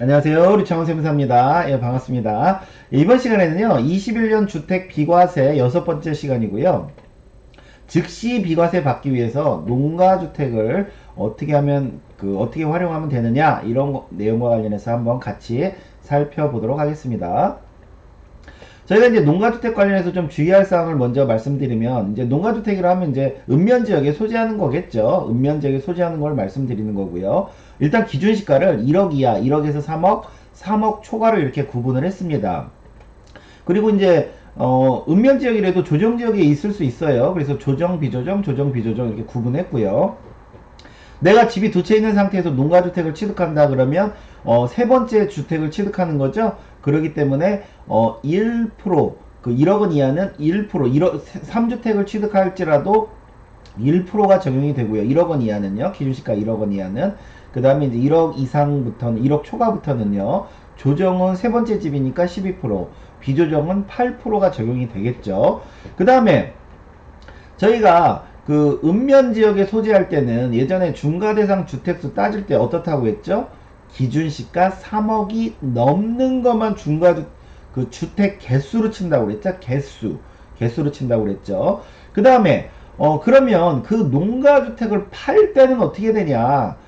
안녕하세요. 우리 장원세무사입니다. 예, 반갑습니다. 이번 시간에는요, 21년 주택 비과세 여섯 번째 시간이고요. 즉시 비과세 받기 위해서 농가주택을 어떻게 하면, 어떻게 활용하면 되느냐, 이런 내용과 관련해서 한번 같이 살펴보도록 하겠습니다. 저희가 이제 농가주택 관련해서 좀 주의할 사항을 먼저 말씀드리면, 이제 농가주택이라 하면 이제 읍면지역에 소지하는 거겠죠. 읍면지역에 소지하는 걸 말씀드리는 거고요. 일단 기준시가를 1억 이하, 1억에서 3억, 3억 초과로 이렇게 구분을 했습니다. 그리고 이제 읍면지역이라도 조정지역에 있을 수 있어요. 그래서 조정, 비조정, 조정, 비조정 이렇게 구분했고요. 내가 집이 두 채 있는 상태에서 농가주택을 취득한다 그러면 세 번째 주택을 취득하는 거죠. 그렇기 때문에 1%, 그 1억 원 이하는 1%, 1억, 3주택을 취득할지라도 1%가 적용이 되고요. 1억 원 이하는요. 기준시가 1억 원 이하는. 그 다음에 이제 1억 이상부터는, 1억 초과부터는요. 조정은 세 번째 집이니까 12%, 비조정은 8%가 적용이 되겠죠. 그 다음에 저희가 그 읍면 지역에 소지할 때는 예전에 중과대상 주택수 따질 때 어떻다고 했죠? 기준시가 3억이 넘는 것만 그 주택 개수로 친다고 그랬죠? 개수로 친다고 그랬죠. 그 다음에 그러면 그 농가주택을 팔 때는 어떻게 되냐?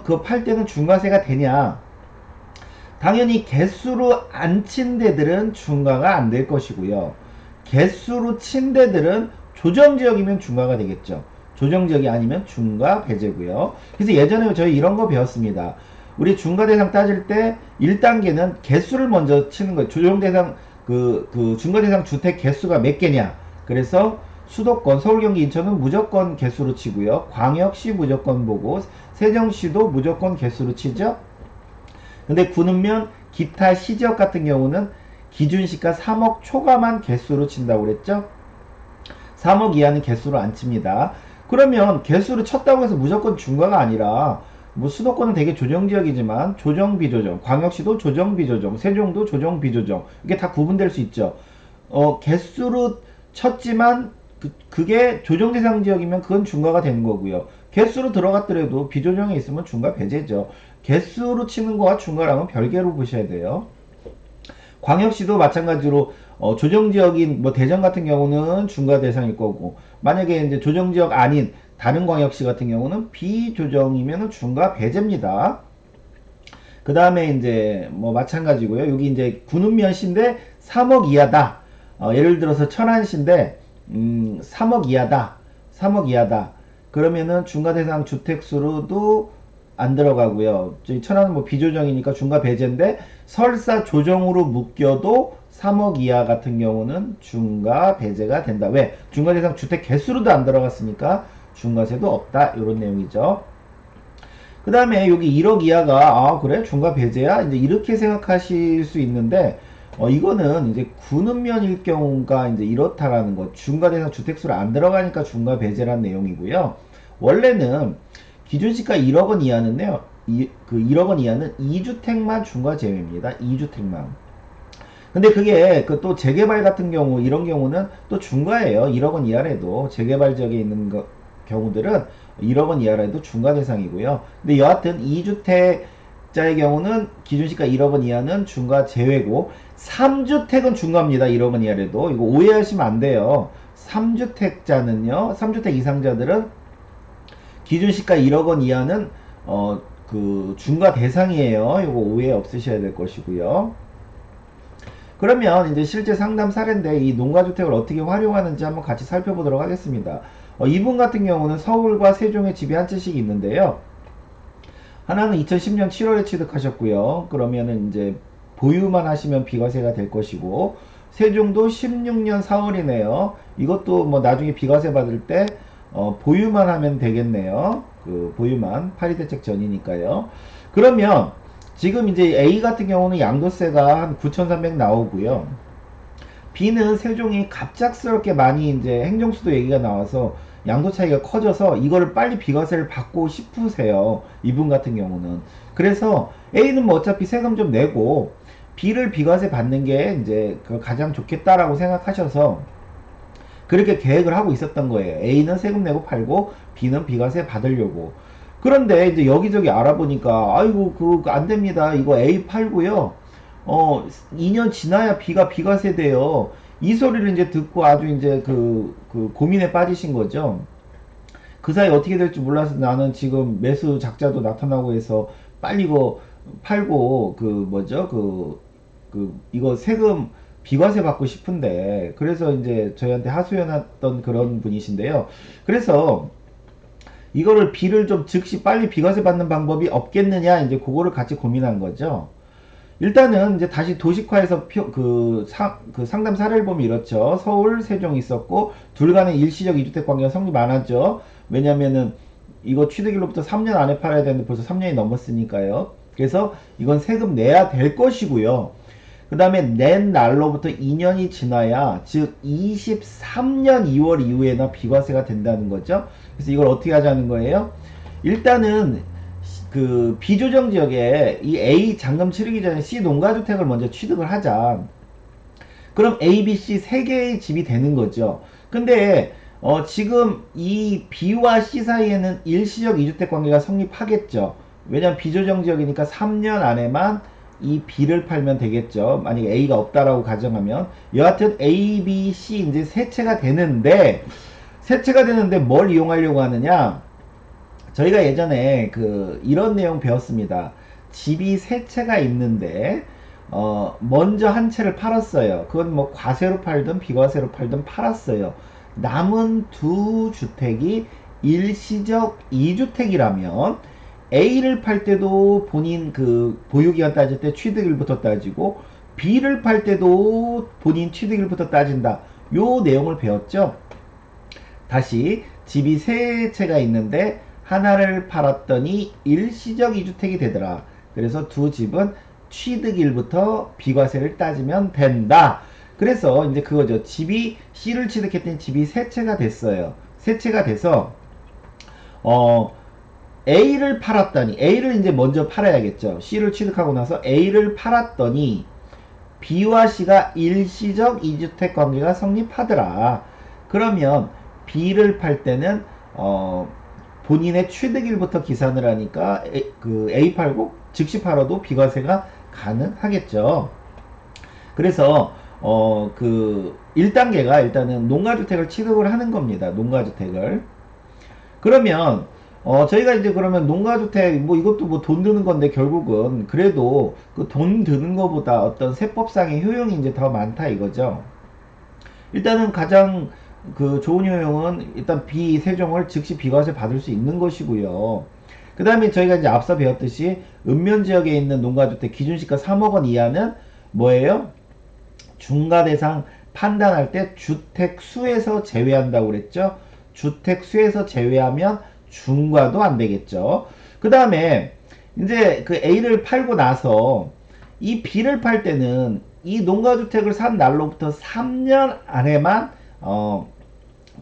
그 팔 때는 중과세가 되냐? 당연히 개수로 안 친 데들은 중과가 안 될 것이고요. 개수로 친 데들은 조정지역이면 중과가 되겠죠. 조정지역이 아니면 중과 배제고요. 그래서 예전에 저희 이런 거 배웠습니다. 우리 중과대상 따질 때 1단계는 개수를 먼저 치는 거예요. 조정대상 중과대상 주택 개수가 몇 개냐. 그래서 수도권 서울 경기 인천은 무조건 개수로 치고요. 광역시 무조건 보고 세정시도 무조건 개수로 치죠. 근데 군읍면 기타 시지역 같은 경우는 기준시가 3억 초과만 개수로 친다고 그랬죠. 3억 이하는 개수로 안 칩니다. 그러면 개수로 쳤다고 해서 무조건 중과가 아니라 뭐 수도권은 되게 조정지역이지만 조정 비조정, 광역시도 조정 비조정, 세종도 조정 비조정 이게 다 구분될 수 있죠. 개수로 쳤지만 그게 조정 대상 지역이면 그건 중과가 되는 거고요. 개수로 들어갔더라도 비조정에 있으면 중과 배제죠. 개수로 치는 거와 중과랑은 별개로 보셔야 돼요. 광역시도 마찬가지로 조정지역인 뭐 대전 같은 경우는 중과 대상일 거고 만약에 이제 조정지역 아닌 다른 광역시 같은 경우는 비조정이면 중과 배제입니다. 그 다음에 이제 뭐 마찬가지고요. 여기 이제 군읍면시인데 3억 이하다. 예를 들어서 천안시인데 3억 이하다. 3억 이하다. 그러면은 중과 대상 주택수로도 안 들어가고요. 저희 천안은 뭐 비조정이니까 중과 배제인데 설사 조정으로 묶여도 3억 이하 같은 경우는 중과 배제가 된다. 왜? 중과 대상 주택 개수로도 안 들어갔으니까 중과세도 없다. 이런 내용이죠. 그 다음에 여기 1억 이하가 그래 중과 배제야 이제 이렇게 생각하실 수 있는데 이거는 이제 군읍면일 경우가 이제 이렇다라는 거 중과 대상 주택수를 안 들어가니까 중과 배제란 내용이고요. 원래는 기준시가 1억 원 이하는요. 그 1억 원 이하는 2주택만 중과 제외입니다. 2주택만. 근데 그게 그 또 재개발 같은 경우 이런 경우는 또 중과예요. 1억 원 이하라도 재개발 지역에 있는 경우들은 1억 원 이하라도 중과 대상이고요. 근데 여하튼 2주택자의 경우는 기준시가 1억 원 이하는 중과 제외고 3주택은 중과입니다. 1억 원 이하라도 이거 오해하시면 안 돼요. 3주택자는요. 3주택 이상자들은 기준시가 1억 원 이하는 그 중과 대상이에요. 이거 오해 없으셔야 될 것이고요. 그러면 이제 실제 상담 사례인데 이 농가주택을 어떻게 활용하는지 한번 같이 살펴보도록 하겠습니다. 이분 같은 경우는 서울과 세종에 집이 한 채씩 있는데요. 하나는 2010년 7월에 취득하셨고요. 그러면은 이제 보유만 하시면 비과세가 될 것이고 세종도 16년 4월이네요. 이것도 뭐 나중에 비과세 받을 때 보유만 하면 되겠네요. 그 보유만 파리대책 전이니까요. 그러면 지금 이제 A 같은 경우는 양도세가 한 9,300 나오고요. B는 세종이 갑작스럽게 많이 이제 행정수도 얘기가 나와서 양도 차이가 커져서 이거를 빨리 비과세를 받고 싶으세요. 이분 같은 경우는. 그래서 A는 뭐 어차피 세금 좀 내고 B를 비과세 받는 게 이제 가장 좋겠다라고 생각하셔서 그렇게 계획을 하고 있었던 거예요. A는 세금 내고 팔고 B는 비과세 받으려고. 그런데 이제 여기저기 알아보니까 아이고 그거 안 됩니다. 이거 A 팔고요. 2년 지나야 B가 비과세 돼요. 이 소리를 이제 듣고 아주 이제 그 고민에 빠지신 거죠. 그 사이 어떻게 될지 몰라서 나는 지금 매수 작자도 나타나고 해서 빨리 이거 팔고 그 뭐죠 이거 세금 비과세 받고 싶은데 그래서 이제 저희한테 하소연했던 그런 분이신데요. 그래서 이거를 B를 좀 즉시 빨리 비과세 받는 방법이 없겠느냐 이제 그거를 같이 고민한 거죠. 일단은 이제 다시 도식화해서 그 상담 사례를 보면 이렇죠. 서울, 세종 있었고 둘 간의 일시적 이주택 관계가 성립 안 하죠. 왜냐면은 이거 취득일로부터 3년 안에 팔아야 되는데 벌써 3년이 넘었으니까요. 그래서 이건 세금 내야 될 것이고요. 그 다음에 낸 날로부터 2년이 지나야 즉 23년 2월 이후에나 비과세가 된다는 거죠. 그래서 이걸 어떻게 하자는 거예요? 일단은 그 비조정 지역에 이 A 잔금 치르기 전에 C 농가주택을 먼저 취득을 하자. 그럼 A, B, C 세 개의 집이 되는 거죠. 근데 지금 이 B와 C 사이에는 일시적 이주택 관계가 성립하겠죠. 왜냐면 비조정 지역이니까 3년 안에만 이 B를 팔면 되겠죠. 만약에 A가 없다라고 가정하면 여하튼 A, B, C 이제 세 채가 되는데 뭘 이용하려고 하느냐? 저희가 예전에 이런 내용 배웠습니다. 집이 세 채가 있는데 먼저 한 채를 팔았어요. 그건 뭐 과세로 팔든 비과세로 팔든 팔았어요. 남은 두 주택이 일시적 2주택이라면 A를 팔 때도 본인 그 보유기간 따질 때 취득일부터 따지고 B를 팔 때도 본인 취득일부터 따진다. 요 내용을 배웠죠. 다시 집이 세 채가 있는데 하나를 팔았더니 일시적 2주택이 되더라. 그래서 두 집은 취득일부터 비과세를 따지면 된다. 그래서 이제 그거죠. 집이 C를 취득했더니 집이 세 채가 됐어요. 세 채가 돼서 A를 팔았더니 A를 이제 먼저 팔아야겠죠. C를 취득하고 나서 A를 팔았더니 B와 C가 일시적 2주택 관계가 성립하더라. 그러면 B를 팔 때는 본인의 취득일부터 기산을 하니까 A 팔고 즉시 팔아도 비과세가 가능하겠죠. 그래서 1단계가 일단은 농가주택을 취득을 하는 겁니다. 농가주택을. 그러면 저희가 이제 그러면 농가주택 뭐 이것도 뭐 돈 드는 건데 결국은 그래도 그 돈 드는 것보다 어떤 세법상의 효용이 이제 더 많다 이거죠. 일단은 가장 좋은 효용은 일단 비세종을 즉시 비과세 받을 수 있는 것이고요. 그 다음에 저희가 이제 앞서 배웠듯이 읍면지역에 있는 농가주택 기준시가 3억 원 이하는 뭐예요? 중과대상 판단할 때 주택수에서 제외한다고 그랬죠. 주택수에서 제외하면 중과도 안 되겠죠. 그 다음에 이제 그 A를 팔고 나서 이 B를 팔 때는 이 농가주택을 산 날로부터 3년 안에만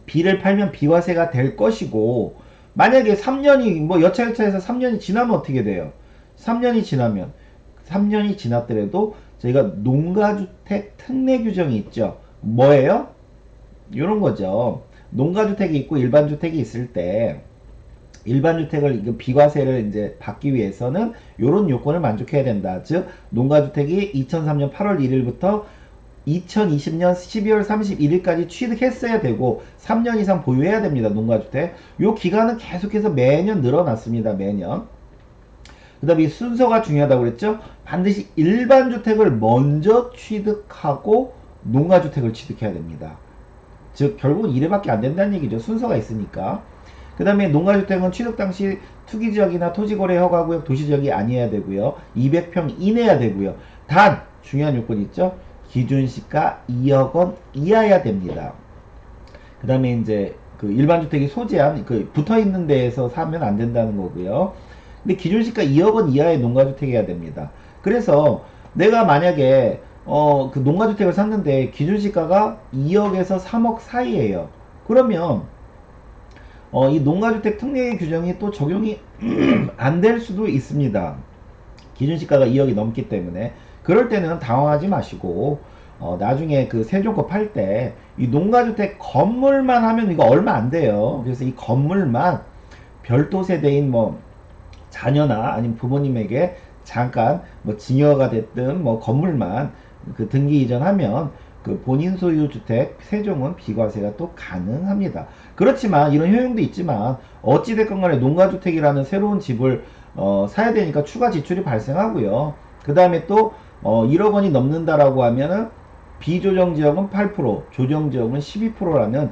B를 팔면 비과세가 될 것이고 만약에 3년이 뭐 여차여차해서 3년이 지나면 어떻게 돼요? 3년이 지났더라도 저희가 농가주택 특례 규정이 있죠. 뭐예요? 이런 거죠. 농가주택이 있고 일반주택이 있을 때 일반주택을 비과세를 이제 받기 위해서는 이런 요건을 만족해야 된다. 즉 농가주택이 2003년 8월 1일부터 2020년 12월 31일까지 취득했어야 되고 3년 이상 보유해야 됩니다. 농가주택. 요 기간은 계속해서 매년 늘어났습니다. 매년. 그 다음에 이 순서가 중요하다고 그랬죠. 반드시 일반주택을 먼저 취득하고 농가주택을 취득해야 됩니다. 즉 결국은 1회밖에 안 된다는 얘기죠. 순서가 있으니까. 그 다음에 농가주택은 취득 당시 투기지역이나 토지거래 허가구역 도시지역이 아니어야 되고요. 200평 이내야 되고요. 단 중요한 요건이 있죠. 기준시가 2억 원 이하야 됩니다. 그 다음에 이제 일반주택이 소재한 붙어 있는 데에서 사면 안 된다는 거고요. 근데 기준시가 2억 원 이하의 농가주택이어야 됩니다. 그래서 내가 만약에 그 농가주택을 샀는데 기준시가가 2억에서 3억 사이에요. 그러면 이 농가주택 특례 규정이 또 적용이 안 될 수도 있습니다. 기준시가가 2억이 넘기 때문에. 그럴 때는 당황하지 마시고 나중에 그 세종거 팔 때 이 농가주택 건물만 하면 이거 얼마 안 돼요. 그래서 이 건물만 별도 세대인 뭐 자녀나 아니면 부모님에게 잠깐 뭐 증여가 됐든 뭐 건물만 그 등기 이전하면 그 본인 소유 주택 세종은 비과세가 또 가능합니다. 그렇지만 이런 효용도 있지만 어찌됐건 간에 농가주택이라는 새로운 집을 사야 되니까 추가 지출이 발생하고요. 그 다음에 또 1억 원이 넘는다라고 하면은 비조정 지역은 8%, 조정 지역은 12%라는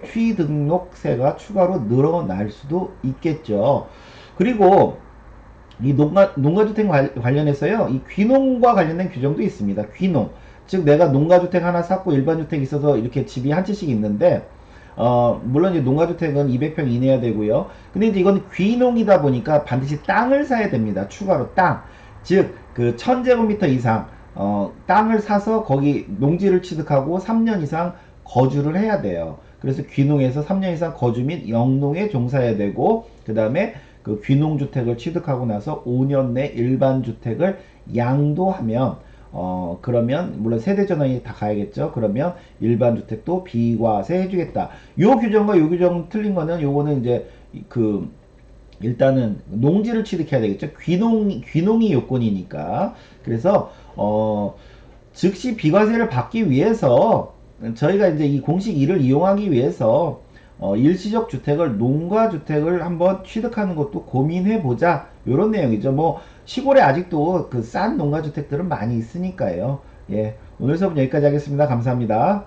취등록세가 추가로 늘어날 수도 있겠죠. 그리고 이 농가주택 관련해서요, 이 귀농과 관련된 규정도 있습니다. 귀농. 즉, 내가 농가주택 하나 샀고 일반주택 있어서 이렇게 집이 한 채씩 있는데, 물론 이제 농가주택은 200평 이내야 되고요. 근데 이제 이건 귀농이다 보니까 반드시 땅을 사야 됩니다. 추가로 땅. 즉, 그 1000제곱미터 이상, 땅을 사서 거기 농지를 취득하고 3년 이상 거주를 해야 돼요. 그래서 귀농에서 3년 이상 거주 및 영농에 종사해야 되고, 그 다음에 그 귀농주택을 취득하고 나서 5년 내 일반주택을 양도하면 그러면 물론 세대전환이 다 가야겠죠. 그러면 일반주택도 비과세 해주겠다. 요 규정과 요 규정 틀린 거는 요거는 이제 그 일단은 농지를 취득해야 되겠죠. 귀농이 요건이니까. 그래서 즉시 비과세를 받기 위해서 저희가 이제 이 공식 2를 이용하기 위해서 일시적 주택을 농가주택을 한번 취득하는 것도 고민해 보자 요런 내용이죠. 뭐 시골에 아직도 그 싼 농가주택들은 많이 있으니까요. 예, 오늘 수업 여기까지 하겠습니다. 감사합니다.